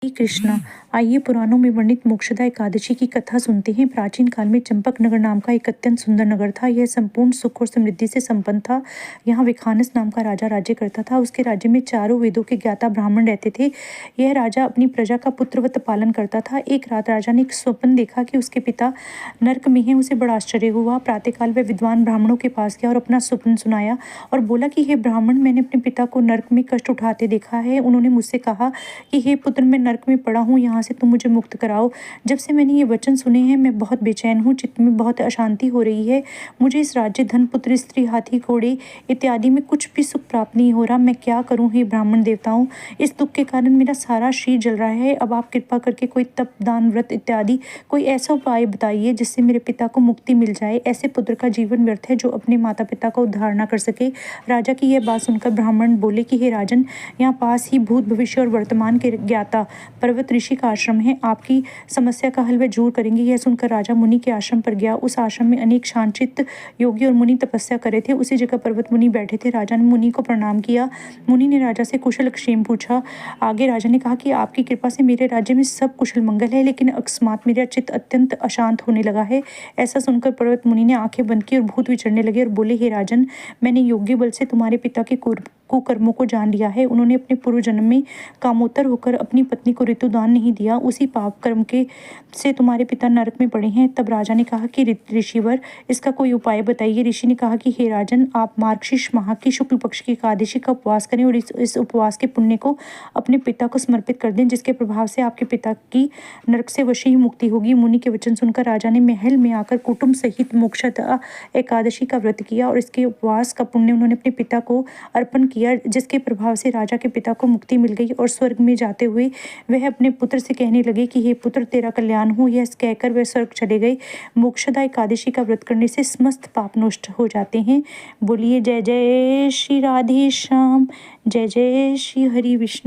कृष्णा। आइए पुराणों में वर्णित मोक्षदा एकादशी की कथा सुनते हैं। प्राचीन काल में चंपक नगर नाम का एक अत्यंत सुंदर नगर था। यह संपूर्ण सुख और समृद्धि से संपन्न था। यहाँ विखानस नाम का राजा राज्य करता था। उसके राज्य में चारों वेदों के ज्ञाता ब्राह्मण रहते थे। यह राजा अपनी प्रजा का पुत्रवत पालन करता था। एक रात राजा ने एक स्वप्न देखा कि उसके पिता नरक में हैं। उसे बड़ा आश्चर्य हुआ। प्रातःकाल वह विद्वान ब्राह्मणों के पास गया और अपना स्वप्न सुनाया और बोला कि हे ब्राह्मण, मैंने अपने पिता को नरक में कष्ट उठाते देखा है। उन्होंने मुझसे कहा कि हे पुत्र, मैं नरक में पड़ा हूँ, यहाँ से तुम मुझे मुक्त कराओ। जब से मैंने ये वचन सुने हैं मैं बहुत बेचैन हूँ। चित्त में बहुत अशांति हो रही है। मुझे इस राज्य, धन, पुत्र, स्त्री, हाथी, घोड़े इत्यादि में कुछ भी सुख प्राप्त नहीं हो रहा। मैं क्या करूँ हे ब्राह्मण देवताओं? इस दुख के कारण मेरा सारा शरीर जल रहा है। अब आप कृपा करके कोई तप, दान, व्रत इत्यादि कोई ऐसा उपाय बताइए जिससे मेरे पिता को मुक्ति मिल जाए। ऐसे पुत्र का जीवन व्यर्थ है जो अपने माता पिता का उद्धार न कर सके। राजा की यह बात सुनकर ब्राह्मण बोले कि हे राजन, यहाँ पास ही भूत, भविष्य और वर्तमान के ज्ञाता पर्वत ऋषि का आश्रम है। आपकी समस्या का हल वे जरूर करेंगे। यह सुनकर राजा मुनि के आश्रम पर गया। उस आश्रम में अनेक शांतचित्त योगी और मुनि तपस्या कर रहे थे। उसी जगह पर्वत मुनि बैठे थे। राजा ने मुनि को प्रणाम किया। मुनि ने राजा से कुशल क्षेम पूछा। आगे राजा ने कहा कि आपकी कृपा से मेरे राज्य में सब कुशल मंगल है, लेकिन अकस्मात मेरा चित्त अत्यंत अशांत होने लगा है। ऐसा सुनकर पर्वत मुनि ने आंखें बंद की और भूत विचरने लगे और बोले, हे राजन, मैंने योग्य बल से तुम्हारे पिता के कुकर्मों को जान लिया है। उन्होंने अपने पूर्व जन्म में कामोत्तर होकर अपनी पत्नी को ऋतुदान नहीं दिया। उसी पाप कर्म के से तुम्हारे पिता नरक में पड़े हैं। तब राजा ने कहा कि ऋषिवर, इसका कोई उपाय बताइए। ऋषि ने कहा कि हे राजन, आप मार्गशीर्ष माह की शुक्ल पक्ष की एकादशी का उपवास करें और इस उपवास के पुण्य को अपने पिता को समर्पित कर दें, जिसके प्रभाव से आपके पिता की नरक से वशी ही मुक्ति होगी। मुनि के वचन सुनकर राजा ने महल में आकर कुटुंब सहित मोक्षदा एकादशी का व्रत किया और इसके उपवास का पुण्य उन्होंने अपने पिता को अर्पण किया, जिसके प्रभाव से राजा के पिता को मुक्ति मिल गई। और स्वर्ग में जाते हुए वह अपने पुत्र से कहने लगे कि हे पुत्र, तेरा कल्याण हो। यह कहकर वह स्वर्ग चले गए। मोक्षदा एकादशी का व्रत करने से समस्त पाप नष्ट हो जाते हैं। बोलिए जय जय श्री राधे श्याम, जय जय श्री हरि विष्णु।